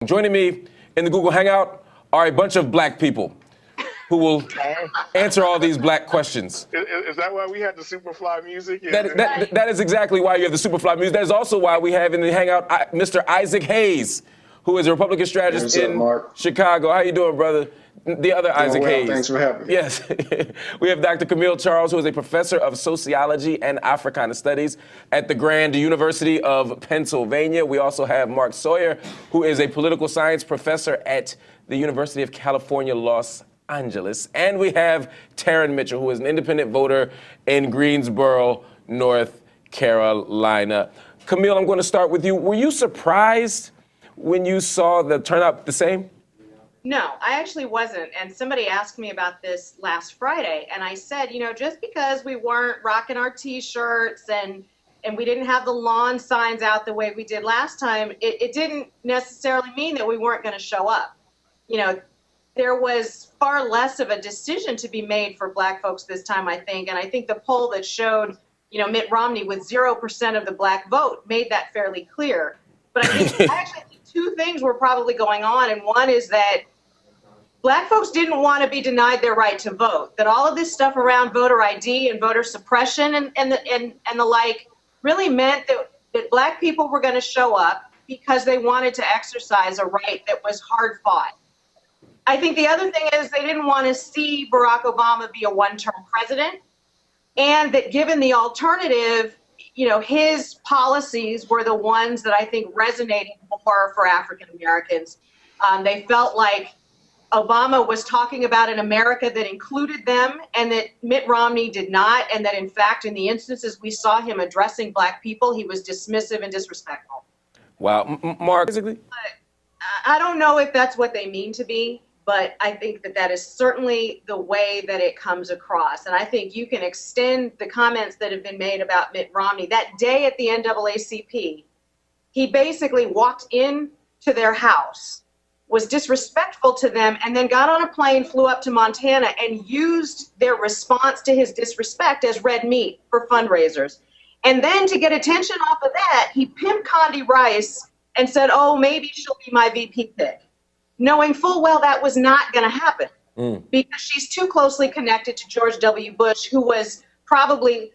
Joining me in the Google Hangout are a bunch of black people who will answer all these black questions. Is that why we had the Superfly music? That is exactly why you have the Superfly music. That is also why we have in the Hangout Mr. Isaac Hayes, who is a Republican strategist in Chicago. How you doing, brother? The other doing Isaac Hayes. Thanks for having me. Yes. We have Dr. Camille Charles, who is a professor of sociology and Africana studies at the Grand University of Pennsylvania. We also have Mark Sawyer, who is a political science professor at the University of California, Los Angeles. And we have Taryn Mitchell, who is an independent voter in Greensboro, North Carolina. Camille, I'm going to start with you. Were you surprised when you saw the turnout the same? No, I actually wasn't. And somebody asked me about this last Friday. And I said, just because we weren't rocking our T-shirts and we didn't have the lawn signs out the way we did last time, it didn't necessarily mean that we weren't going to show up. There was far less of a decision to be made for black folks this time, I think. And I think the poll that showed, Mitt Romney with 0% of the black vote made that fairly clear. But I actually think two things were probably going on. And one is that black folks didn't want to be denied their right to vote, that all of this stuff around voter ID and voter suppression and the like really meant that black people were going to show up because they wanted to exercise a right that was hard fought. I think the other thing is they didn't want to see Barack Obama be a one-term president, and that given the alternative, his policies were the ones that I think resonated more for African Americans. They felt like Obama was talking about an America that included them and that Mitt Romney did not, and that in fact, in the instances we saw him addressing black people, he was dismissive and disrespectful. Wow. Mark, basically? I don't know if that's what they mean to be, but I think that is certainly the way that it comes across. And I think you can extend the comments that have been made about Mitt Romney. That day at the NAACP, he basically walked into their house, was disrespectful to them, and then got on a plane, flew up to Montana, and used their response to his disrespect as red meat for fundraisers. And then to get attention off of that, he pimped Condi Rice and said, oh, maybe she'll be my VP pick, knowing full well that was not going to happen because she's too closely connected to George W. Bush, who was probably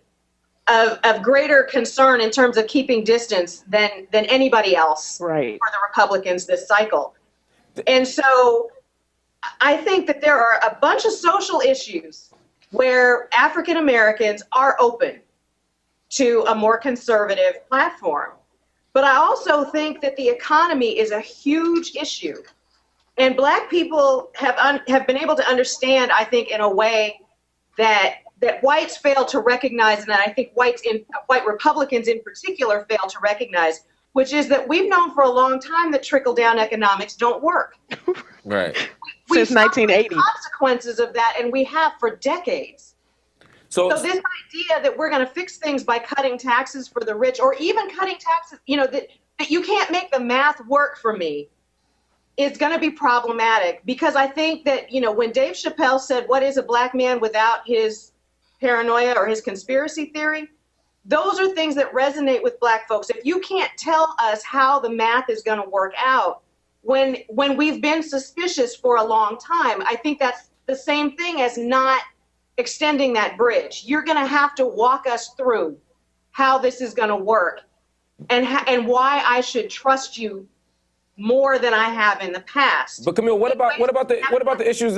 of greater concern in terms of keeping distance than anybody else for the Republicans this cycle. And so I think that there are a bunch of social issues where African Americans are open to a more conservative platform. But I also think that the economy is a huge issue. And black people have been able to understand, I think, in a way that whites fail to recognize, and that I think white Republicans in particular fail to recognize, which is that we've known for a long time that trickle-down economics don't work. Right. Since 1980. Consequences of that, and we have for decades. So this idea that we're going to fix things by cutting taxes for the rich, or even cutting taxes, that you can't make the math work for me, is going to be problematic. Because I think that, when Dave Chappelle said, what is a black man without his paranoia or his conspiracy theory? Those are things that resonate with black folks. If you can't tell us how the math is going to work out when we've been suspicious for a long time, I think that's the same thing as not extending that bridge. You're going to have to walk us through how this is going to work and why I should trust you more than I have in the past. But Camille, what about the issues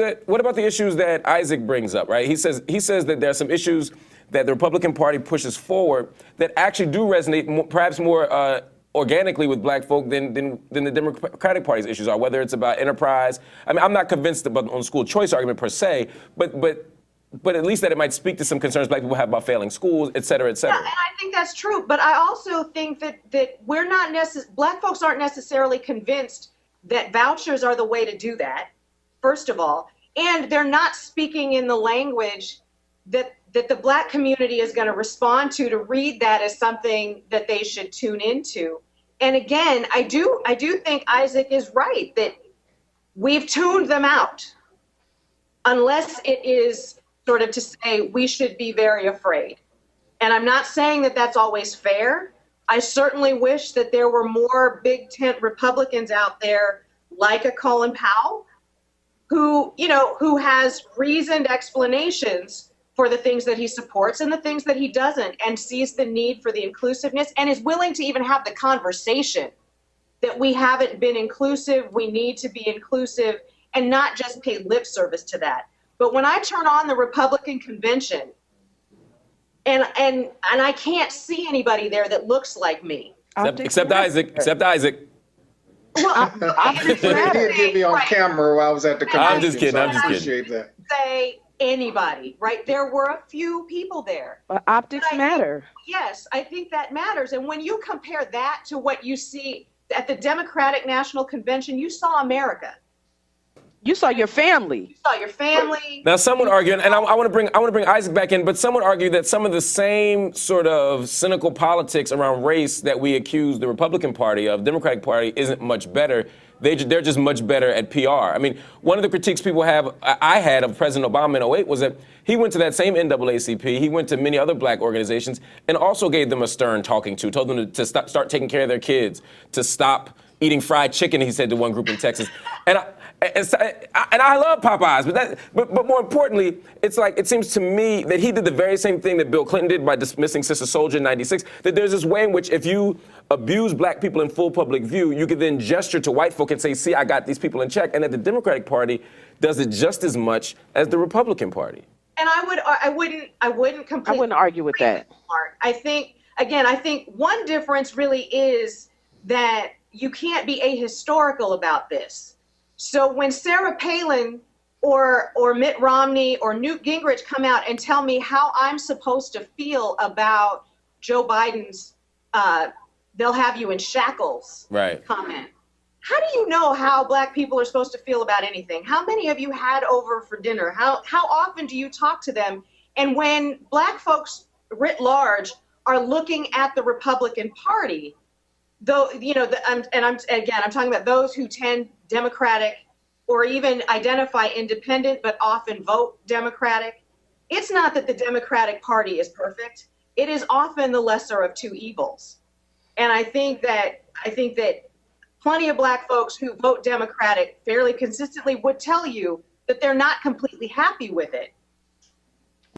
that Isaac brings up, right? He says that there are some issues that the Republican Party pushes forward that actually do resonate perhaps more organically with black folk than the Democratic Party's issues are, whether it's about enterprise. I mean, I'm not convinced about the school choice argument per se, but at least that it might speak to some concerns black people have about failing schools, et cetera, et cetera. Yeah, and I think that's true. But I also think that we're not black folks aren't necessarily convinced that vouchers are the way to do that, first of all. And they're not speaking in the language that the black community is going to respond to read that as something that they should tune into. And again, I do think Isaac is right that we've tuned them out, unless it is sort of to say we should be very afraid. And I'm not saying that that's always fair. I certainly wish that there were more big tent Republicans out there like a Colin Powell, who has reasoned explanations for the things that he supports and the things that he doesn't, and sees the need for the inclusiveness and is willing to even have the conversation that we haven't been inclusive, we need to be inclusive, and not just pay lip service to that. But when I turn on the Republican convention, and I can't see anybody there that looks like me. Except Isaac. Well, He did get me on camera while I was at the convention. I'm just kidding. So I'm just I kidding. appreciate that. Say anybody, right? There were a few people there. But optics matter. Yes, I think that matters. And when you compare that to what you see at the Democratic National Convention, you saw America. You saw your family. You saw your family. Now, some would argue, and I want to bring Isaac back in, but some would argue that some of the same sort of cynical politics around race that we accuse the Republican Party of, Democratic Party, isn't much better. They're just much better at PR. I mean, one of the critiques I had of President Obama in 2008 was that he went to that same NAACP, he went to many other black organizations, and also gave them a stern talking to, told them to start taking care of their kids, to stop eating fried chicken, he said to one group in Texas. And I love Popeyes, but more importantly, it's like, it seems to me that he did the very same thing that Bill Clinton did by dismissing Sister Soldier in '96, that there's this way in which if you abuse black people in full public view, you could then gesture to white folk and say, see, I got these people in check, and that the Democratic Party does it just as much as the Republican Party. And I wouldn't completely I wouldn't argue with that. Mark. I think one difference really is that you can't be ahistorical about this. So when Sarah Palin or Mitt Romney or Newt Gingrich come out and tell me how I'm supposed to feel about Joe Biden's they'll have you in shackles comment, how do you know how black people are supposed to feel about anything? How many of you had over for dinner? How often do you talk to them? And when black folks writ large are looking at the Republican Party, though, I'm talking about those who tend Democratic or even identify independent but often vote Democratic. It's not that the Democratic Party is perfect. It is often the lesser of two evils. And I think that plenty of black folks who vote Democratic fairly consistently would tell you that they're not completely happy with it.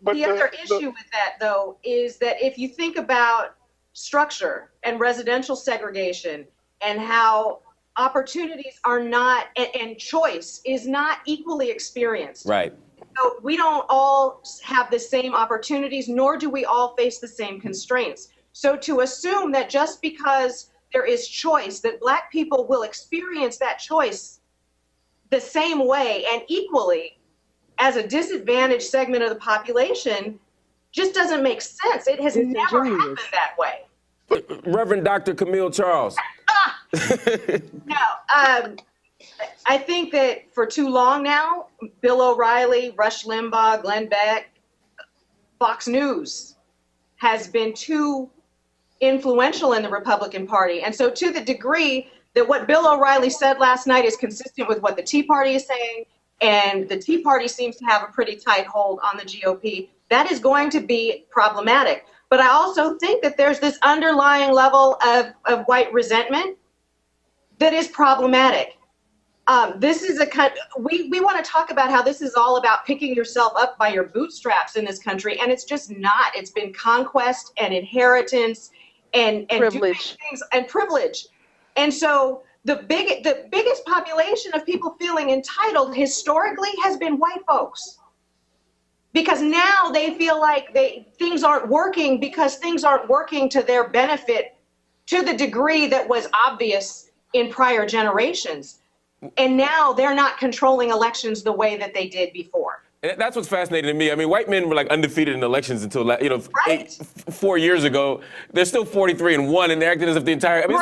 But the other issue with that, though, is that if you think about structure and residential segregation and how opportunities are not, and choice is not equally experienced. Right. So we don't all have the same opportunities, nor do we all face the same constraints. So to assume that just because there is choice, that black people will experience that choice the same way and equally as a disadvantaged segment of the population just doesn't make sense. It has never happened that way. Reverend Dr. Camille Charles. No, I think that for too long now, Bill O'Reilly, Rush Limbaugh, Glenn Beck, Fox News has been too influential in the Republican Party. And so to the degree that what Bill O'Reilly said last night is consistent with what the Tea Party is saying, and the Tea Party seems to have a pretty tight hold on the GOP, that is going to be problematic. But I also think that there's this underlying level of white resentment that is problematic. This is we want to talk about how this is all about picking yourself up by your bootstraps in this country, and it's just not. It's been conquest and inheritance and privilege. Things and privilege. And so the biggest population of people feeling entitled historically has been white folks. Because now they feel like things aren't working because things aren't working to their benefit to the degree that was obvious in prior generations. And now they're not controlling elections the way that they did before. And that's what's fascinating to me. I mean, white men were like undefeated in elections until 4 years ago. They're still 43-1, and they're acting as if the entire. I mean,